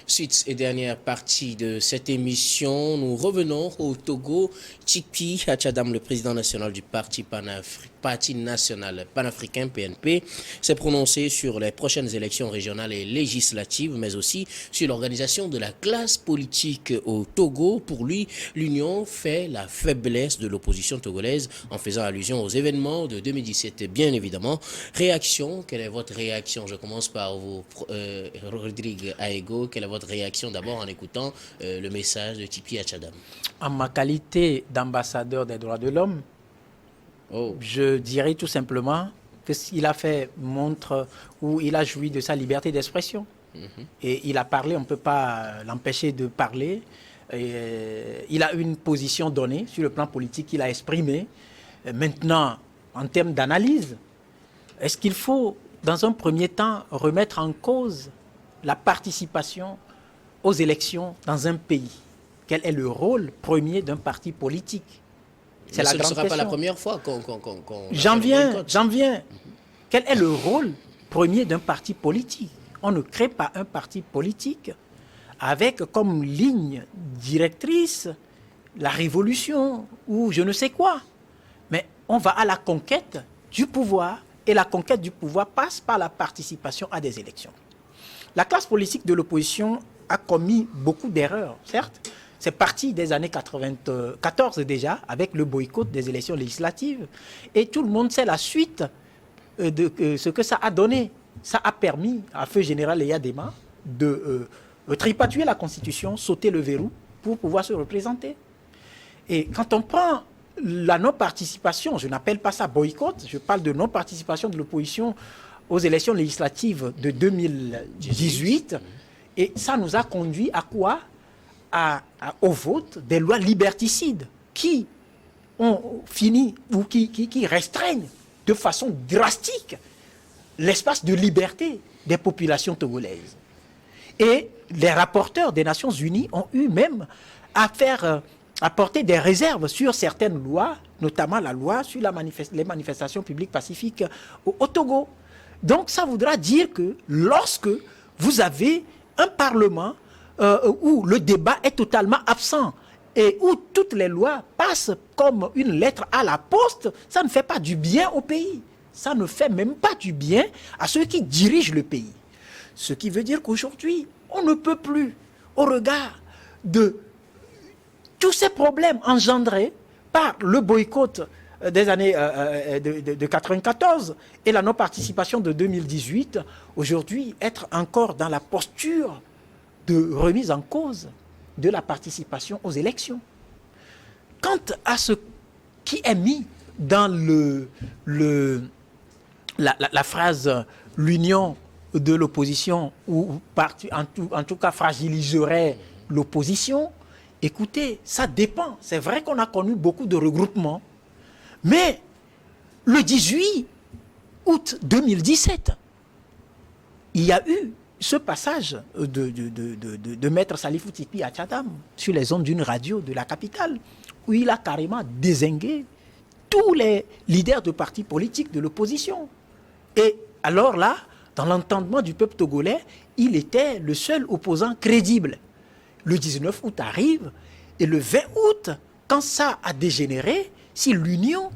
Suite et dernière partie de cette émission, nous revenons au Togo. Tchipi Hatchadam, le président national du Parti national panafricain PNP, s'est prononcé sur les prochaines élections régionales et législatives, mais aussi sur l'organisation de la classe politique au Togo. Pour lui, l'union fait la faiblesse de l'opposition togolaise en faisant allusion aux événements de 2017. Bien évidemment, réaction, quelle est votre réaction? Je commence par vous, Rodrigue Aego. Quelle est votre réaction d'abord en écoutant le message de Tchipi Hatchadam? En ma qualité d'ambassadeur des droits de l'homme, je dirais tout simplement qu'il a fait montre où il a joui de sa liberté d'expression. Et il a parlé, on ne peut pas l'empêcher de parler. Il a une position donnée sur le plan politique qu'il a exprimé. Maintenant, en termes d'analyse, est-ce qu'il faut, dans un premier temps, remettre en cause la participation aux élections dans un pays? Quel est le rôle premier d'un parti politique? C'est la grande question. Ce ne sera pas la première fois qu'on J'en viens. Quel est le rôle premier d'un parti politique? On ne crée pas un parti politique avec comme ligne directrice la révolution ou je ne sais quoi. Mais on va à la conquête du pouvoir et la conquête du pouvoir passe par la participation à des élections. La classe politique de l'opposition a commis beaucoup d'erreurs, certes. C'est parti des années 94 déjà, avec le boycott des élections législatives. Et tout le monde sait la suite de ce que ça a donné. Ça a permis à feu général Eyadema de tripatuer la Constitution, sauter le verrou pour pouvoir se représenter. Et quand on prend la non-participation, je n'appelle pas ça boycott, je parle de non-participation de l'opposition aux élections législatives de 2018, et ça nous a conduit à quoi? Au vote des lois liberticides qui ont fini ou qui restreignent de façon drastique l'espace de liberté des populations togolaises. Et les rapporteurs des Nations Unies ont eu même à porter des réserves sur certaines lois, notamment la loi sur les manifestations publiques pacifiques au Togo. Donc ça voudra dire que lorsque vous avez un Parlement où le débat est totalement absent et où toutes les lois passent comme une lettre à la poste, ça ne fait pas du bien au pays. Ça ne fait même pas du bien à ceux qui dirigent le pays. Ce qui veut dire qu'aujourd'hui, on ne peut plus, au regard de tous ces problèmes engendrés par le boycott des années de 94 et la non-participation de 2018, aujourd'hui, être encore dans la posture de remise en cause de la participation aux élections. Quant à ce qui est mis dans la phrase « l'union de l'opposition » ou en tout cas fragiliserait l'opposition, écoutez, ça dépend. C'est vrai qu'on a connu beaucoup de regroupements, mais le 18 août 2017, il y a eu ce passage de Maître Salifou Tchipi Hatchadam sur les ondes d'une radio de la capitale, où il a carrément dézingué tous les leaders de partis politiques de l'opposition. Et alors là, dans l'entendement du peuple togolais, il était le seul opposant crédible. Le 19 août arrive, et le 20 août, quand ça a dégénéré, si l'union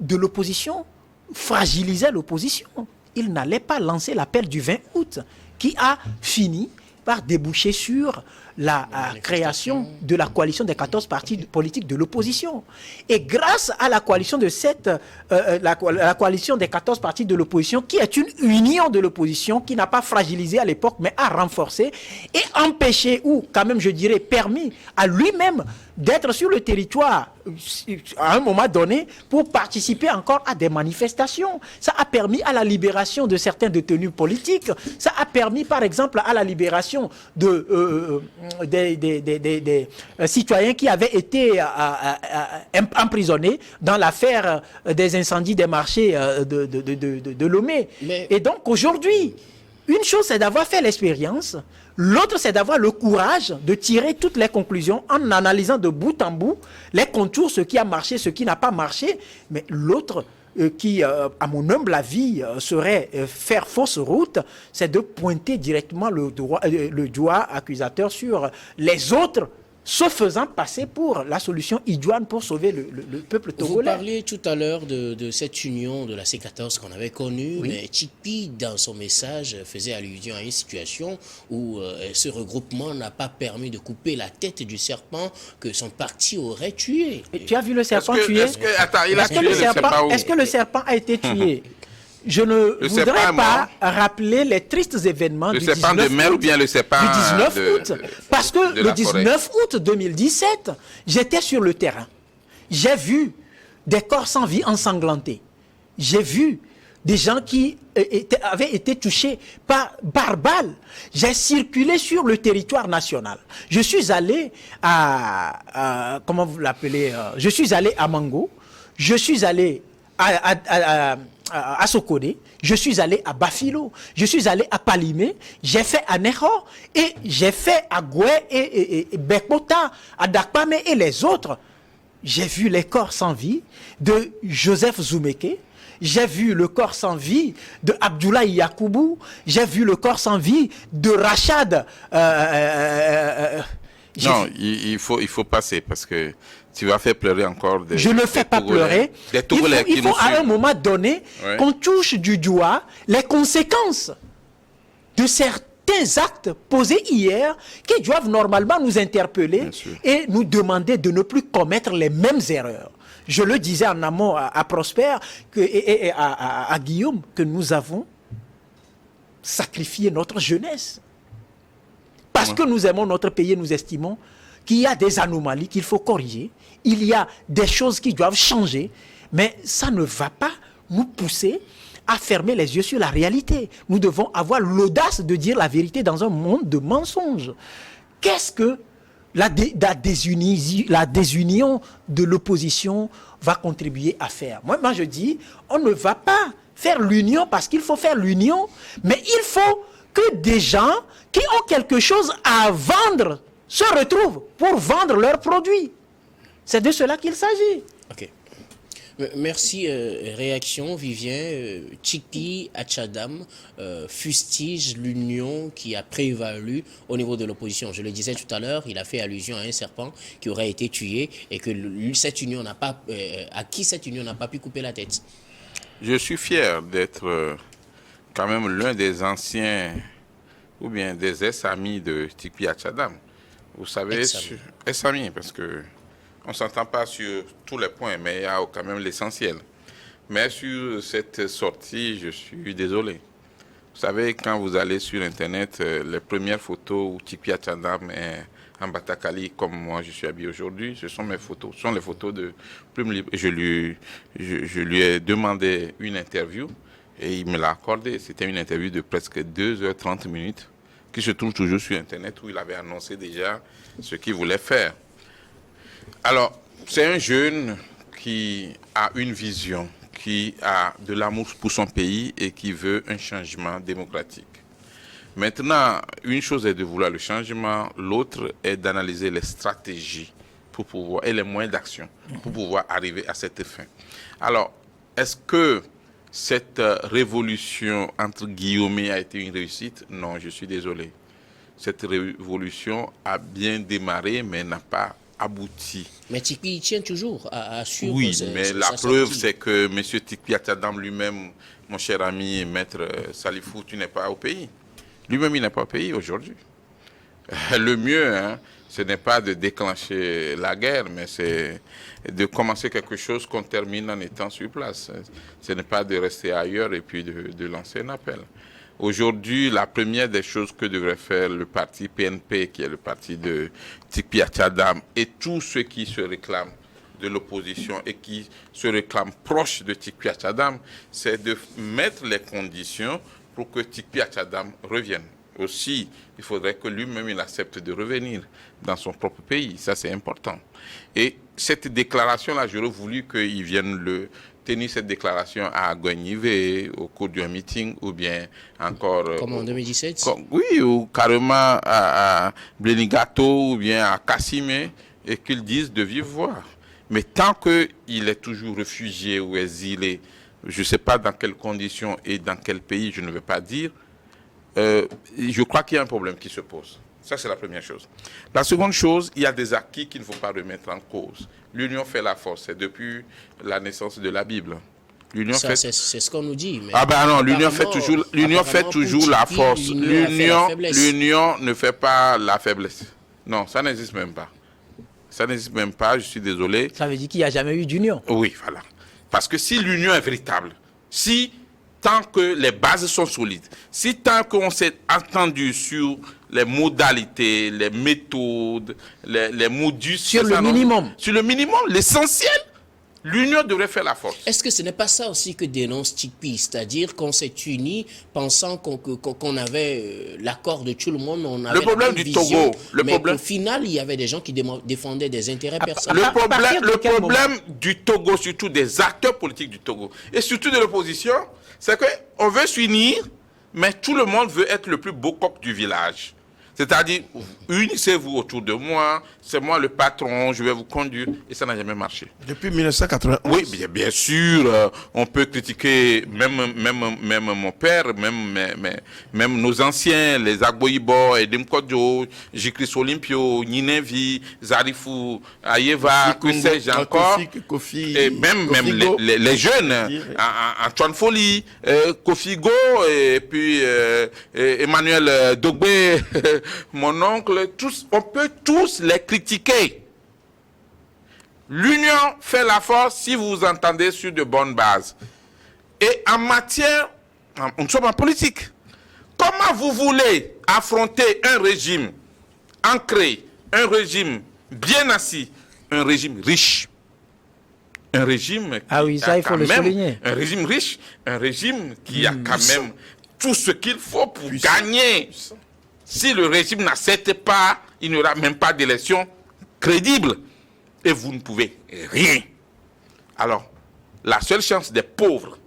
de l'opposition fragilisait l'opposition, il n'allait pas lancer l'appel du 20 août, qui a fini par déboucher sur la création de la coalition des 14 partis politiques de l'opposition. Et grâce à la coalition de la coalition des 14 partis de l'opposition, qui est une union de l'opposition, qui n'a pas fragilisé à l'époque, mais a renforcé et empêché, ou quand même je dirais permis à lui-même d'être sur le territoire à un moment donné pour participer encore à des manifestations. Ça a permis à la libération de certains détenus politiques. Ça a permis par exemple à la libération des citoyens qui avaient été emprisonnés dans l'affaire des incendies des marchés de Lomé. Et donc aujourd'hui, une chose c'est d'avoir fait l'expérience, l'autre c'est d'avoir le courage de tirer toutes les conclusions en analysant de bout en bout les contours, ce qui a marché, ce qui n'a pas marché. Mais l'autre qui, à mon humble avis, serait faire fausse route, c'est de pointer directement le doigt accusateur sur les autres, se faisant passer pour la solution idoine pour sauver le peuple togolais. Vous parliez tout à l'heure de cette union de la C14 qu'on avait connue, Oui. mais Tchikpi, dans son message, faisait allusion à une situation où ce regroupement n'a pas permis de couper la tête du serpent que son parti aurait tué. Et tu as vu le serpent tué? Attends, il a tué le serpent où? Est-ce que le serpent a été tué? Je ne voudrais pas rappeler les tristes événements du 19 serpent de mer ou bien le serpent du 19 août. Parce que le 19 août 2017, j'étais sur le terrain. J'ai vu des corps sans vie ensanglantés. J'ai vu des gens qui avaient été touchés par balle. J'ai circulé sur le territoire national. Je suis allé comment vous l'appelez, je suis allé à Mango, je suis allé à Sokodé, je suis allé à Bafilo, je suis allé à Palimé, j'ai fait à Neho, et j'ai fait à Goué et Bekota, à Dakpame et les autres. J'ai vu les corps sans vie de Joseph Zoumeke, j'ai vu le corps sans vie de Abdoulaye Yakoubou, j'ai vu le corps sans vie de Rachad. Non, il faut passer parce que tu vas faire pleurer encore des... Je ne fais pas pleurer. Il faut à un moment donné qu'on touche du doigt les conséquences de certains actes posés hier qui doivent normalement nous interpeller et nous demander de ne plus commettre les mêmes erreurs. Je le disais en amont à Prosper et à Guillaume que nous avons sacrifié notre jeunesse. Parce que nous aimons notre pays et nous estimons qu'il y a des anomalies qu'il faut corriger, il y a des choses qui doivent changer, mais ça ne va pas nous pousser à fermer les yeux sur la réalité. Nous devons avoir l'audace de dire la vérité dans un monde de mensonges. Qu'est-ce que la désunion de l'opposition va contribuer à faire? Moi, je dis, on ne va pas faire l'union parce qu'il faut faire l'union, mais il faut que des gens qui ont quelque chose à vendre se retrouvent pour vendre leurs produits. C'est de cela qu'il s'agit. Ok. Merci. Réaction, Vivien. Tchikpi Atchadam fustige l'union qui a prévalu au niveau de l'opposition. Je le disais tout à l'heure, il a fait allusion à un serpent qui aurait été tué et que cette union n'a pas, à qui cette union n'a pas pu couper la tête. Je suis fier d'être quand même l'un des anciens ou bien des ex-amis de Tchikpi Atchadam. Vous savez, ex-amis, parce que on ne s'entend pas sur tous les points, mais il y a quand même l'essentiel. Mais sur cette sortie, je suis désolé. Vous savez, quand vous allez sur Internet, les premières photos où Tchikpi Atchadam est en Batakali, comme moi je suis habillé aujourd'hui, ce sont mes photos. Ce sont les photos de Plume Libre. Je lui ai demandé une interview et il me l'a accordé. C'était une interview de presque 2h30 minutes qui se trouve toujours sur Internet où il avait annoncé déjà ce qu'il voulait faire. Alors, c'est un jeune qui a une vision, qui a de l'amour pour son pays et qui veut un changement démocratique. Maintenant, une chose est de vouloir le changement, l'autre est d'analyser les stratégies pour pouvoir, et les moyens d'action pour pouvoir arriver à cette fin. Alors, est-ce que cette révolution, entre guillemets, a été une réussite? Non, je suis désolé. Cette révolution a bien démarré, mais n'a pas abouti. Mais Tchikpi tient toujours à suivre. Oui, mais la preuve, c'est que M. Tchikpi Atchadam lui-même, mon cher ami Maître Salifou, tu n'es pas au pays. Lui-même, il n'est pas au pays aujourd'hui. Le mieux, ce n'est pas de déclencher la guerre, mais c'est de commencer quelque chose qu'on termine en étant sur place. Ce n'est pas de rester ailleurs et puis de lancer un appel. Aujourd'hui, la première des choses que devrait faire le parti PNP, qui est le parti de Tchikpi Atchadam, et tous ceux qui se réclament de l'opposition et qui se réclament proches de Tchikpi Atchadam, c'est de mettre les conditions pour que Tchikpi Atchadam revienne. Aussi, il faudrait que lui-même il accepte de revenir dans son propre pays. Ça, c'est important. Et cette déclaration-là, j'aurais voulu qu'il vienne tenir cette déclaration à Gouagnivé au cours d'un meeting ou bien encore... Comme en 2017 oui, ou carrément à Blénigato ou bien à Kassimé et qu'ils disent de vive voix. Mais tant qu'il est toujours réfugié ou exilé je ne sais pas dans quelles conditions et dans quel pays, je ne vais pas dire, je crois qu'il y a un problème qui se pose. Ça, c'est la première chose. La seconde chose, il y a des acquis qu'il ne faut pas remettre en cause. L'union fait la force. C'est depuis la naissance de la Bible. C'est ce qu'on nous dit. Mais ah ben non, l'union fait toujours la force. L'union ne fait pas la faiblesse. Non, ça n'existe même pas. Ça n'existe même pas, je suis désolé. Ça veut dire qu'il n'y a jamais eu d'union. Oui, voilà. Parce que si l'union est véritable, si tant que les bases sont solides, si tant qu'on s'est entendu sur les modalités, les méthodes, les modus... Sur le minimum. Sur le minimum, l'essentiel, l'union devrait faire la force. Est-ce que ce n'est pas ça aussi que dénonce TICPI, c'est-à-dire qu'on s'est unis pensant qu'on avait l'accord de tout le monde, on avait le problème du vision, Togo, au final, il y avait des gens qui défendaient des intérêts personnels. Le problème du Togo, surtout des acteurs politiques du Togo, et surtout de l'opposition, c'est qu'on veut s'unir, mais tout le monde veut être le plus beau coq du village. C'est-à-dire, unissez-vous autour de moi, c'est moi le patron, je vais vous conduire, et ça n'a jamais marché. Depuis 1991. Oui, bien sûr, on peut critiquer même mon père, même nos anciens, les Agboïbo, Edem Kodjo, Jikris Olympio, Ninevi, Zarifou, Ayeva, que sais-je encore, Kofi, et même les jeunes, Antoine Foli, Kofi Go, et puis Emmanuel Dogbe, mon oncle, tous, on peut tous les critiquer. L'union fait la force si vous vous entendez sur de bonnes bases. Et en matière, nous sommes en politique. Comment vous voulez affronter un régime ancré, un régime bien assis, un régime riche, un régime qui ça, il faut le souligner. Un régime riche, un régime qui a quand même tout ce qu'il faut pour gagner. Si le régime n'accepte pas, il n'y aura même pas d'élection crédible. Et vous ne pouvez rien. Alors, la seule chance des pauvres,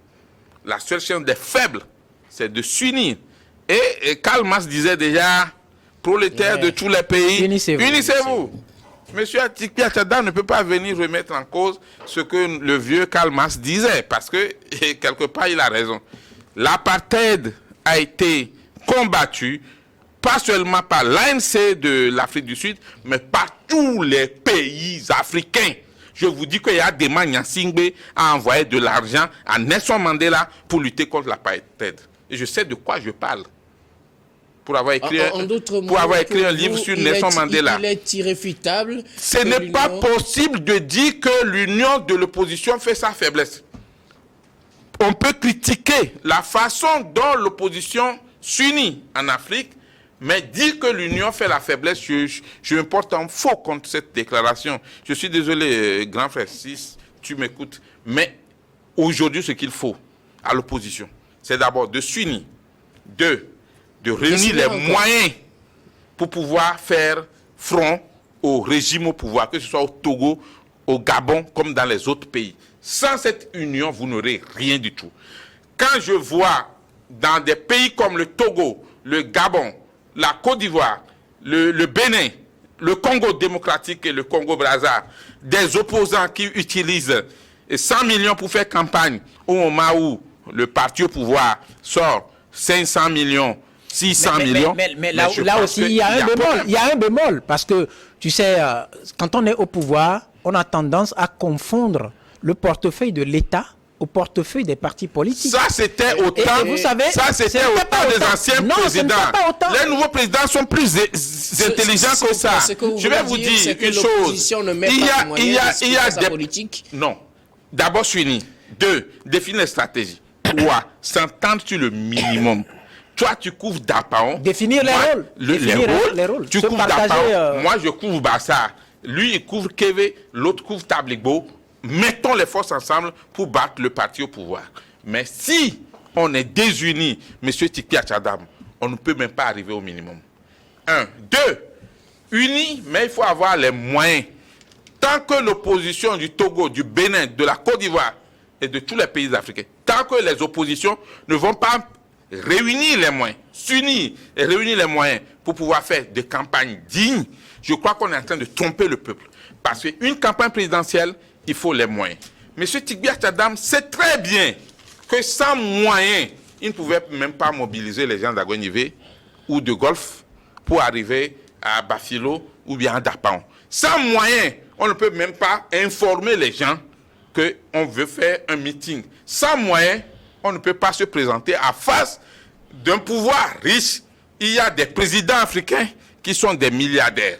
la seule chance des faibles, c'est de s'unir. Et Karl Marx disait déjà, prolétaires de tous les pays, unissez-vous. Monsieur TICPI Atchadam ne peut pas venir remettre en cause ce que le vieux Karl Marx disait, parce que, quelque part, il a raison. L'apartheid a été combattu, pas seulement par l'ANC de l'Afrique du Sud, mais par tous les pays africains. Je vous dis qu'il y a des Nyansingbe à envoyer de l'argent à Nelson Mandela pour lutter contre l'apartheid. Et je sais de quoi je parle. Pour avoir écrit, un livre sur Nelson Mandela. Il est irréfutable. Ce n'est pas possible de dire que l'union de l'opposition fait sa faiblesse. On peut critiquer la façon dont l'opposition s'unit en Afrique, mais dire que l'union fait la faiblesse, je me porte en faux contre cette déclaration. Je suis désolé, grand frère, si tu m'écoutes, mais aujourd'hui, ce qu'il faut à l'opposition, c'est d'abord de s'unir, de réunir les moyens pour pouvoir faire front au régime au pouvoir, que ce soit au Togo, au Gabon, comme dans les autres pays. Sans cette union, vous n'aurez rien du tout. Quand je vois dans des pays comme le Togo, le Gabon, la Côte d'Ivoire, le Bénin, le Congo démocratique et le Congo-Brazza, des opposants qui utilisent 100 millions pour faire campagne au moment où le parti au pouvoir sort 500 millions, 600 millions. Mais là aussi, il y a un bémol. Il y a un bémol parce que, tu sais, quand on est au pouvoir, on a tendance à confondre le portefeuille de l'État au portefeuille des partis politiques. Ça, c'était au temps, vous savez, c'était au temps des anciens présidents. Les nouveaux présidents sont plus intelligents que ça. Je vais vous dire une chose. Il y a des politiques. Non. D'abord, s'unir. 2. Définir les stratégies. 3. S'entendre sur le minimum. Toi, tu couvres Dapaon. Définir les rôles. Les rôles. Tu couvres Dapaon. Moi, je couvre Bassa. Lui, il couvre Keve. L'autre couvre Tabligbo. Mettons les forces ensemble pour battre le parti au pouvoir. Mais si on est désunis, M. TICPI Atchadam, on ne peut même pas arriver au minimum. 1. 2. Unis, mais il faut avoir les moyens. Tant que l'opposition du Togo, du Bénin, de la Côte d'Ivoire et de tous les pays africains, tant que les oppositions ne vont pas réunir les moyens, s'unir et réunir les moyens pour pouvoir faire des campagnes dignes, je crois qu'on est en train de tromper le peuple. Parce qu'une campagne présidentielle, il faut les moyens. M. TICPI Atchadam sait très bien que sans moyens, ils ne pouvaient même pas mobiliser les gens d'Agonivé ou de Golfe pour arriver à Bafilo ou bien à Dapaon. Sans moyens, on ne peut même pas informer les gens qu'on veut faire un meeting. Sans moyens, on ne peut pas se présenter à face d'un pouvoir riche. Il y a des présidents africains qui sont des milliardaires.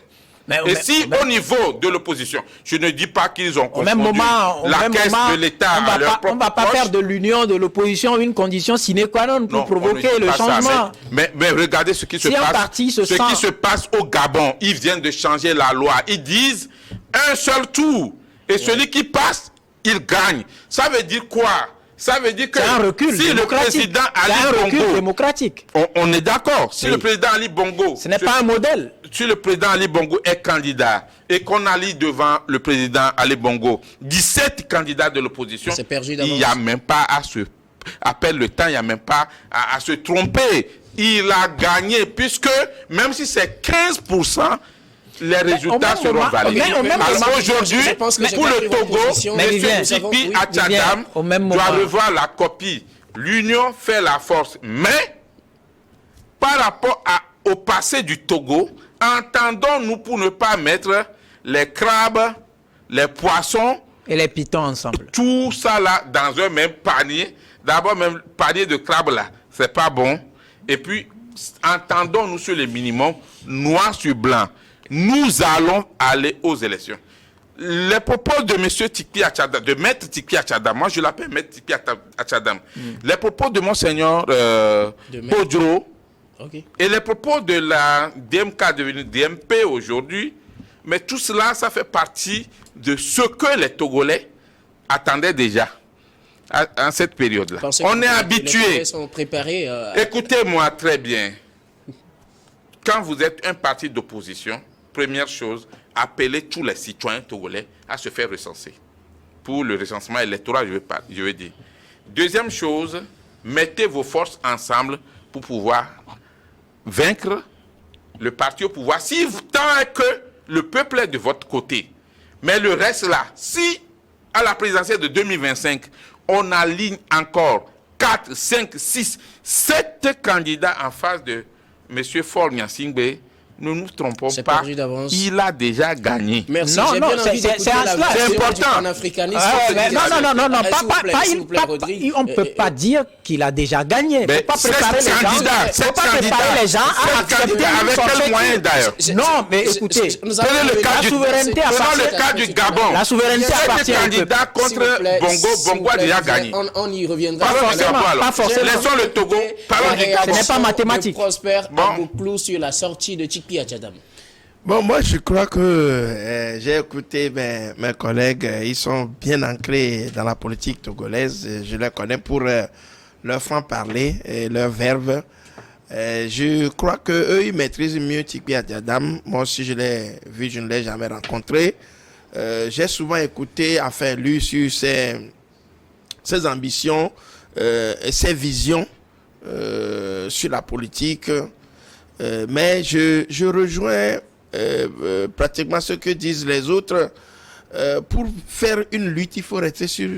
Au niveau de l'opposition, je ne dis pas qu'ils ont confondu la caisse de l'État à leur propre on ne va pas faire de l'union de l'opposition une condition sine qua non pour provoquer le changement. Mais regardez ce qui se passe. Qui se passe au Gabon. Ils viennent de changer la loi. Ils disent un seul tour. Et celui qui passe, il gagne. Ça veut dire quoi? Ça veut dire que si le président Ali Bongo, démocratique. On est d'accord. Si le président Ali Bongo, ce n'est pas un modèle. Si le président Ali Bongo est candidat et qu'on allie devant le président Ali Bongo 17 candidats de l'opposition, il n'y a même pas à se appelle le temps, il n'y a même pas à se tromper. Il a gagné puisque même si c'est 15%, les résultats seront validés. Aujourd'hui, pour le Togo, M. Tipi Atchadam doit revoir la copie. L'union fait la force. Mais, par rapport au passé du Togo, entendons-nous pour ne pas mettre les crabes, les poissons et les pitons ensemble. Tout ça là dans un même panier. D'abord, même panier de crabes là, c'est pas bon. Et puis, entendons-nous sur les minimums, noir sur blanc. Nous allons aller aux élections. Les propos de M. Tipi Atchadam, de Maître Tipi Atchadam, moi je l'appelle Maître Tipi Atchadam, les propos de Monseigneur Podro, et les propos de la DMK devenue DMP aujourd'hui, mais tout cela, ça fait partie de ce que les Togolais attendaient déjà en cette période-là. On est habitués. Écoutez-moi très bien. Quand vous êtes un parti d'opposition, première chose, appelez tous les citoyens togolais à se faire recenser. Pour le recensement électoral, je veux dire. Deuxième chose, mettez vos forces ensemble pour pouvoir vaincre le parti au pouvoir, si tant que le peuple est de votre côté. Mais le reste là, si à la présidentielle de 2025, on aligne encore 4, 5, 6, 7 candidats en face de M. Faure Gnassingbé, ne nous trompons pas, il a déjà gagné. Merci. Non, c'est important. On ne peut pas dire qu'il a déjà gagné. Il ne faut pas préparer les gens à accepter avec quel moyen d'ailleurs? Non, mais écoutez, la souveraineté le cas du Gabon. La souveraineté appartient au candidat contre Bongo a déjà gagné. On y reviendra. Pas forcément. Laissons le Togo. Parlons du Gabon. Ce n'est pas mathématique. Prosper Aboukhlou sur la sortie de Tipi Atchadam. Bon, moi, je crois que j'ai écouté mes collègues. Ils sont bien ancrés dans la politique togolaise. Je les connais pour leur franc-parler et leur verve. Je crois qu'eux, ils maîtrisent mieux Tipi Atchadam. Moi aussi, je l'ai vu, je ne l'ai jamais rencontré. J'ai souvent écouté, lu sur ses ambitions et ses visions sur la politique. Mais je rejoins pratiquement ce que disent les autres. Pour faire une lutte, il faut rester sur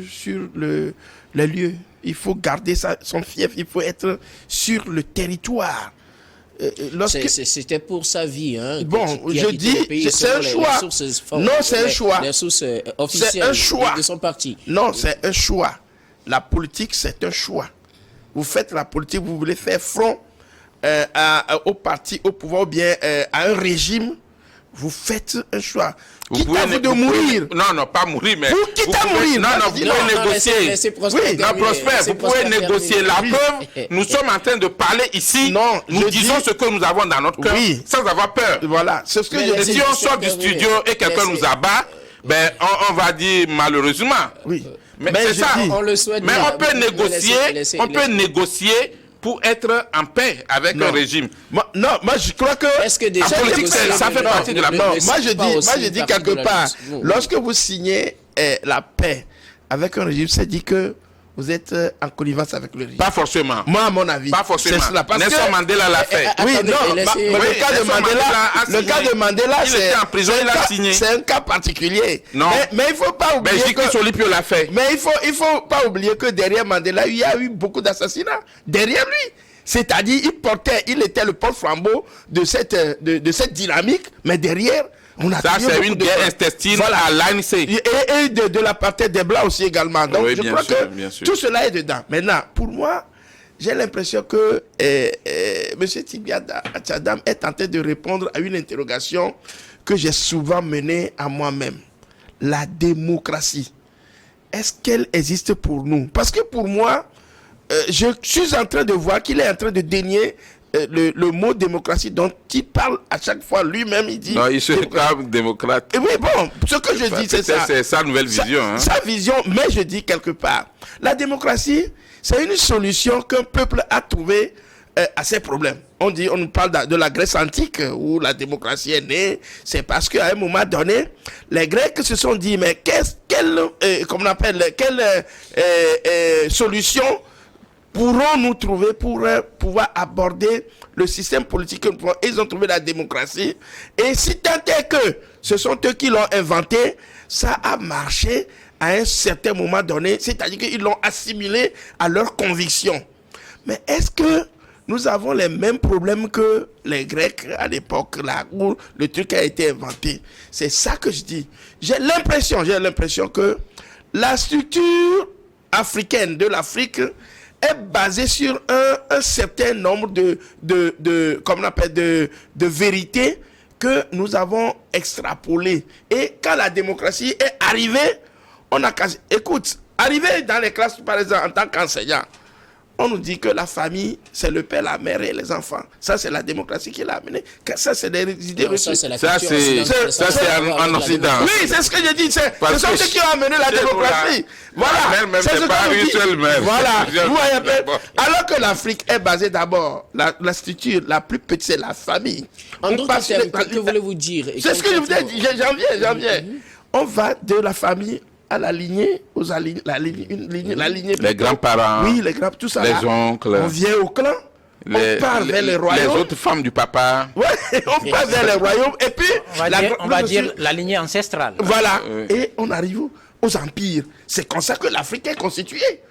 les lieux. Il faut garder son fief, il faut être sur le territoire. C'était pour sa vie. Hein, bon, je dis, c'est un choix. Non, c'est un choix. Les sources officielles de son parti. Non, c'est un choix. La politique, c'est un choix. Vous faites la politique, vous voulez faire front au parti, au pouvoir, ou bien à un régime, vous faites un choix. Quitte à vous de mourir. Non, pas mourir, mais... Vous quittez à mourir. Non, vous pouvez négocier. Prosper, vous pouvez négocier. La preuve, nous sommes en train de parler ici. Non, nous disons ce que nous avons dans notre cœur, sans avoir peur. Voilà, c'est ce que je dis. Si on sort du studio et quelqu'un nous abat, on va dire malheureusement. Oui. Mais c'est ça. On le souhaite. Mais on peut négocier. On peut négocier pour être en paix avec un régime. Moi, je crois que la politique, ça fait partie de la paix. Moi, je dis quelque part, lorsque vous signez la paix avec un régime, c'est dit que vous êtes en connivence avec le régime. Pas forcément. Moi, à mon avis. Pas forcément. C'est cela. Parce Nelson que, Mandela l'a fait. Oui, Attendez, non, laissez- le cas de Mandela, le cas de Mandela, il était en prison, il a signé. c'est un cas particulier. Non. Mais il faut pas oublier Belgique Solipio l'a fait. mais il faut pas oublier que derrière Mandela, il y a eu beaucoup d'assassinats. Derrière lui. C'est-à-dire, il était le porte-flambeau de cette dynamique, mais derrière, on a Ça, tué c'est beaucoup une de guerre gens. intestine Voilà. à l'ANC. Et de l'apartheid des Blancs aussi également. Donc, Oui, je bien crois sûr, que bien sûr. tout cela est dedans. Maintenant, pour moi, j'ai l'impression que M. Tibia Tchadam est tenté de répondre à une interrogation que j'ai souvent menée à moi-même. La démocratie, est-ce qu'elle existe pour nous? Parce que pour moi, je suis en train de voir qu'il est en train de dénier le mot démocratie dont il parle à chaque fois lui-même. Il dit... Non, il se réclame démocrate. Et oui, bon, ce que je dis, c'est ça. C'est sa nouvelle vision. Hein. Sa vision, mais je dis quelque part, la démocratie, c'est une solution qu'un peuple a trouvée à ses problèmes. On nous parle de la Grèce antique où la démocratie est née. C'est parce qu'à un moment donné, les Grecs se sont dit, mais quelle solution pourrons-nous trouver pour pouvoir aborder le système politique que nous pouvons. Ils ont trouvé la démocratie. Et si tant est que ce sont eux qui l'ont inventé, ça a marché à un certain moment donné. C'est-à-dire qu'ils l'ont assimilé à leurs convictions. Mais est-ce que nous avons les mêmes problèmes que les Grecs à l'époque là où le truc a été inventé? C'est ça que je dis. J'ai l'impression que la structure africaine de l'Afrique est basée sur un certain nombre comme on appelle, de vérités que nous avons extrapolées. Et quand la démocratie est arrivée, on a cassé. Écoute, arrivé dans les classes, par exemple, en tant qu'enseignant, on nous dit que la famille, c'est le père, la mère et les enfants. Ça, c'est la démocratie qui l'a amené. Ça, c'est des idées reçues. Ça, c'est en Occident. Oui, c'est ce que je dis. Ce sont ceux qui ont amené la démocratie. Voilà. C'est pas une seule mère. Voilà. Vous voyez, alors que l'Afrique est basée d'abord, la structure la plus petite, c'est la famille. En d'autres termes, que voulez-vous dire? C'est ce que je vous ai dit. J'en viens. On va de la famille à la lignée, la lignée. Les grands-parents. Oui, les grands, tout ça. Les oncles. On vient au clan. On part vers les royaumes. Les autres femmes du papa. Ouais, on part vers les royaumes. Et puis, on va dire la lignée ancestrale. Voilà. Et on arrive aux empires. C'est comme ça que l'Afrique est constituée.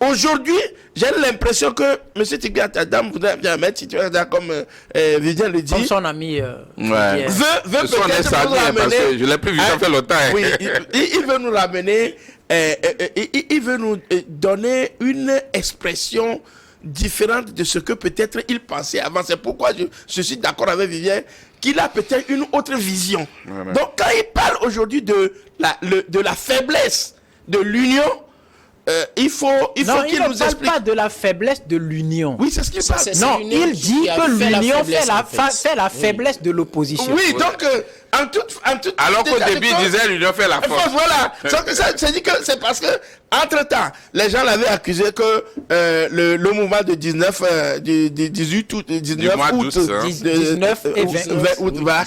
Aujourd'hui, j'ai l'impression que M. Tibia Tchadam voudrait bien mettre, comme Vivien le dit. Comme son ami. veut peut-être nous ramener. Parce que je l'ai plus vu, ça fait longtemps. Oui, il veut nous ramener. Il veut nous donner une expression différente de ce que peut-être il pensait avant. C'est pourquoi je suis d'accord avec Vivien qu'il a peut-être une autre vision. Voilà. Donc quand il parle aujourd'hui de la faiblesse de l'union, il faut qu'il nous explique. Il ne parle pas de la faiblesse de l'union. Oui, c'est ce qu'il parle. Non, il dit que l'union fait la faiblesse de l'opposition. Oui, donc en toute alors qu'au début, il disait l'union fait la force. Voilà. Ça dit que c'est parce que, entre-temps, les gens l'avaient accusé que le mouvement de 18 août, 19 août, voilà,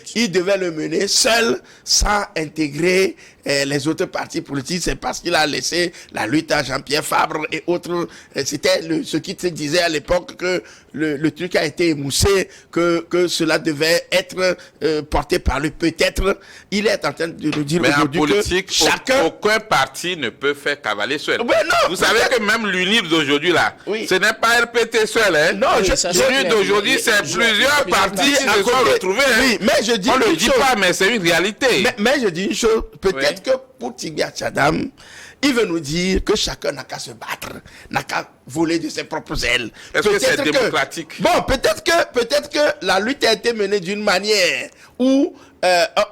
qu'il devait le mener seul, sans intégrer les autres partis politiques. C'est parce qu'il a laissé la lutte à Jean-Pierre Fabre et autres. C'était ce qui se disait à l'époque, que le truc a été émoussé, que cela devait être porté par lui. Peut-être, il est en train de nous dire aujourd'hui que politique, aucun parti ne peut faire cavaler seul. Ouais, non, vous savez que même l'UNIP d'aujourd'hui là, ce n'est pas RPT seul. Hein. Non, l'UNIP d'aujourd'hui, c'est plusieurs partis qui se sont retrouvés. Oui, mais je dis on ne le dit pas, mais c'est une réalité. Mais je dis une chose, peut-être que pour Tibia Tchadam, il veut nous dire que chacun n'a qu'à se battre, n'a qu'à voler de ses propres ailes. Est-ce que c'est démocratique? Bon, peut-être que la lutte a été menée d'une manière où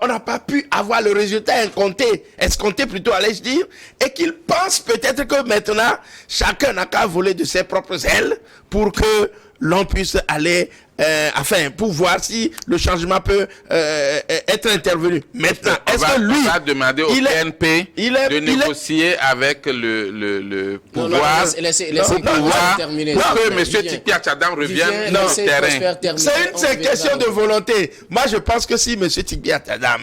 on n'a pas pu avoir le résultat escompté plutôt, allais-je dire, et qu'il pense peut-être que maintenant, chacun n'a qu'à voler de ses propres ailes pour que l'on puisse aller, pour voir si le changement peut être intervenu. Maintenant, est-ce que lui... On va demander au PNP de négocier avec le pouvoir pour que M. Tibia Tchadam revienne au terrain. C'est une question de volonté. Moi, je pense que si M. Tibia Tchadam,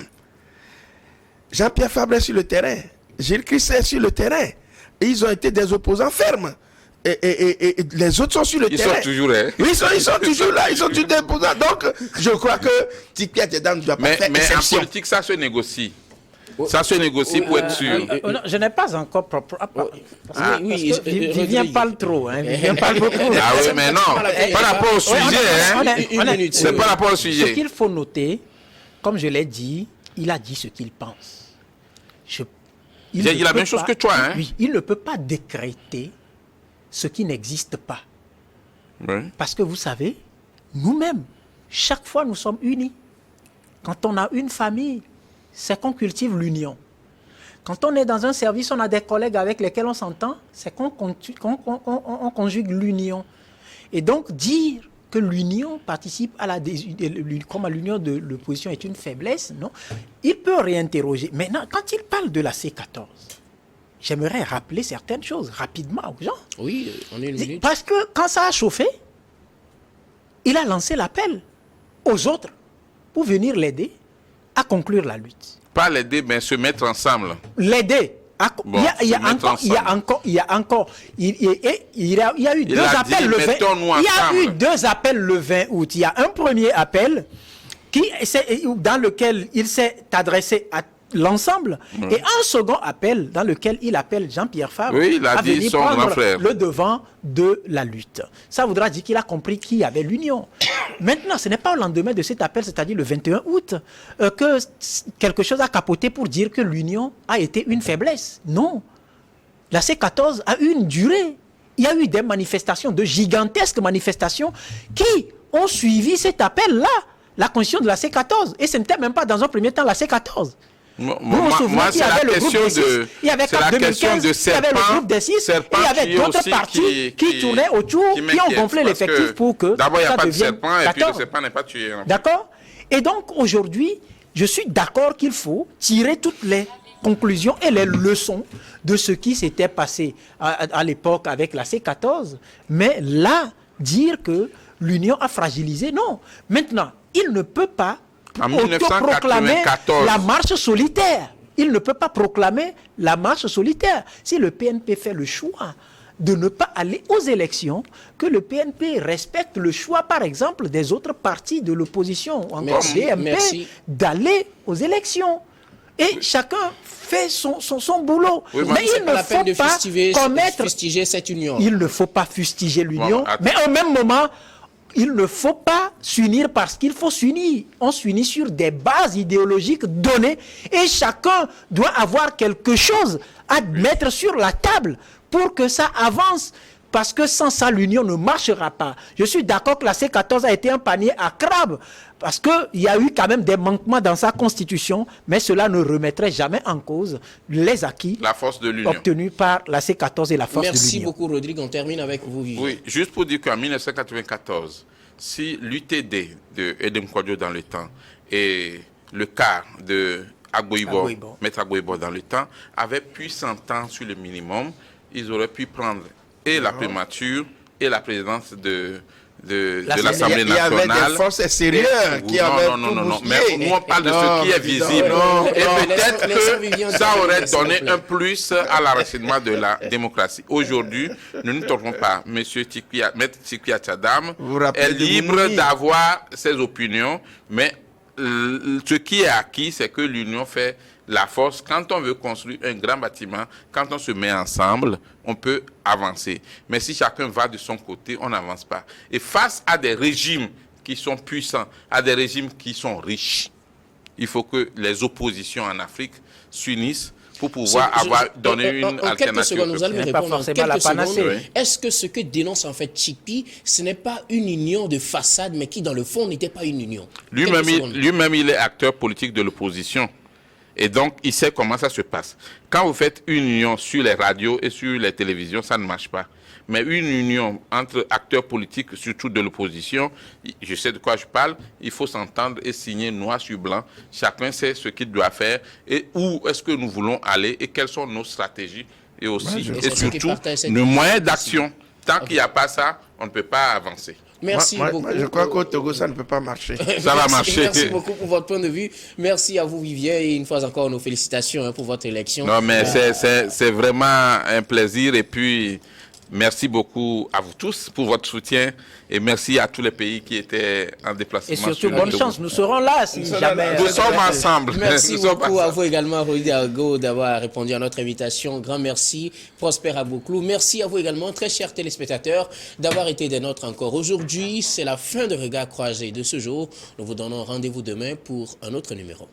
Jean-Pierre Fabre est sur le terrain, Gilles Christ est sur le terrain, ils ont été des opposants fermes. Et les autres sont sur le terrain. Ils sont toujours là. Oui, ils sont toujours là, ils sont toujours des opposants. Donc, je crois que TP Atchadam ne doit pas faire exception. Mais en politique, ça se négocie. Ça se négocie pour être sûr. Je n'ai pas encore propre. Oui, Vivien parle trop. Vivien parle beaucoup. Ah oui, mais non. Par rapport au sujet. C'est par rapport au sujet. Ce qu'il faut noter, comme je l'ai dit, il a dit ce qu'il pense. Il a dit la même chose que toi. Oui, il ne peut pas décréter ce qui n'existe pas. Oui. Parce que vous savez, nous-mêmes, chaque fois nous sommes unis. Quand on a une famille, c'est qu'on cultive l'union. Quand on est dans un service, on a des collègues avec lesquels on s'entend, c'est qu'on conjugue l'union. Et donc, dire que l'union participe à comme à l'union de l'opposition est une faiblesse, non. Il peut réinterroger. Maintenant, quand il parle de la C14, j'aimerais rappeler certaines choses rapidement aux gens. Oui, on est une minute. Parce que quand ça a chauffé, il a lancé l'appel aux autres pour venir l'aider à conclure la lutte. Pas l'aider, mais se mettre ensemble. L'aider. Bon, Il y a eu deux appels le 20. Il y a eu deux appels le 20 août. Il y a un premier appel dans lequel il s'est adressé à l'ensemble et un second appel dans lequel il appelle Jean-Pierre Fabre à venir prendre le devant de la lutte. Ça voudra dire qu'il a compris qu'il y avait l'union. Maintenant, ce n'est pas au lendemain de cet appel, c'est-à-dire le 21 août, que quelque chose a capoté pour dire que l'union a été une faiblesse. Non. La C14 a eu une durée. Il y a eu des manifestations, de gigantesques manifestations qui ont suivi cet appel-là, la constitution de la C14. Et ce n'était même pas dans un premier temps la C14. Moi, c'est la question de. Il y avait CAP 2015, il y avait le groupe des 6, et il y avait d'autres partis qui tournaient autour, qui ont gonflé l'effectif pour que d'abord, il n'y a ça pas de devienne serpent, 14. et puis le serpent n'est pas tué. D'accord. Et donc, aujourd'hui, je suis d'accord qu'il faut tirer toutes les conclusions et les leçons de ce qui s'était passé à l'époque avec la C14, mais là, dire que l'Union a fragilisé, non. Maintenant, il ne peut pas autoproclamer la marche solitaire. Il ne peut pas proclamer la marche solitaire. Si le PNP fait le choix de ne pas aller aux élections, que le PNP respecte le choix, par exemple, des autres partis de l'opposition, encore DMP, d'aller aux élections. Et chacun fait son boulot. Oui, mais il ne faut pas fustiger cette union. Il ne faut pas fustiger l'union, mais au même moment, il ne faut pas s'unir parce qu'il faut s'unir. On s'unit sur des bases idéologiques données et chacun doit avoir quelque chose à mettre sur la table pour que ça avance. Parce que sans ça, l'union ne marchera pas. Je suis d'accord que la C14 a été un panier à crabes parce qu'il y a eu quand même des manquements dans sa constitution, mais cela ne remettrait jamais en cause les acquis obtenus par la C14 et la force de l'union. Merci beaucoup, Rodrigue. On termine avec vous, Vivien. Oui, juste pour dire qu'en 1994, si l'UTD de Edem Kwadjo dans le temps et le cas de Maître Agboibo dans le temps avaient pu s'entendre sur le minimum, ils auraient pu prendre et la primature et la présidence de l'Assemblée nationale. Il y avait des forces sérieuses qui avaient non. Mais nous, on parle de ce qui est visible. Et peut-être que ça aurait donné un plus à l'enracinement de la démocratie. Aujourd'hui, ne nous trompons pas. Maître Tikpi Atchadam est libre d'avoir ses opinions, mais ce qui est acquis, c'est que l'union fait la force. Quand on veut construire un grand bâtiment, quand on se met ensemble, on peut avancer. Mais si chacun va de son côté, on n'avance pas. Et face à des régimes qui sont puissants, à des régimes qui sont riches, il faut que les oppositions en Afrique s'unissent pour pouvoir donner une alternative. Quelques secondes, nous allons répondre en quelques secondes. Est-ce que ce que dénonce en fait Tikpi, ce n'est pas une union de façade, mais qui dans le fond n'était pas une union? Lui-même, il est acteur politique de l'opposition. Et donc, il sait comment ça se passe. Quand vous faites une union sur les radios et sur les télévisions, ça ne marche pas. Mais une union entre acteurs politiques, surtout de l'opposition, je sais de quoi je parle, il faut s'entendre et signer noir sur blanc. Chacun sait ce qu'il doit faire et où est-ce que nous voulons aller et quelles sont nos stratégies et aussi, et surtout, nos moyens d'action. Tant qu'il n'y a pas ça, on ne peut pas avancer. Merci beaucoup. Moi, je crois qu'au Togo, ça ne peut pas marcher. Ça va marcher. Merci beaucoup pour votre point de vue. Merci à vous, Vivien, et une fois encore, nos félicitations pour votre élection. Non, mais c'est vraiment un plaisir. Et puis, merci beaucoup à vous tous pour votre soutien. Et merci à tous les pays qui étaient en déplacement. Et surtout, bonne chance. Nous serons là si jamais. Nous sommes ensemble. Merci beaucoup à vous également, Rudy Argo, d'avoir répondu à notre invitation. Grand merci. Prosper Abouklou. Merci à vous également, très chers téléspectateurs, d'avoir été des nôtres encore aujourd'hui. C'est la fin de Regard Croisé de ce jour. Nous vous donnons rendez-vous demain pour un autre numéro.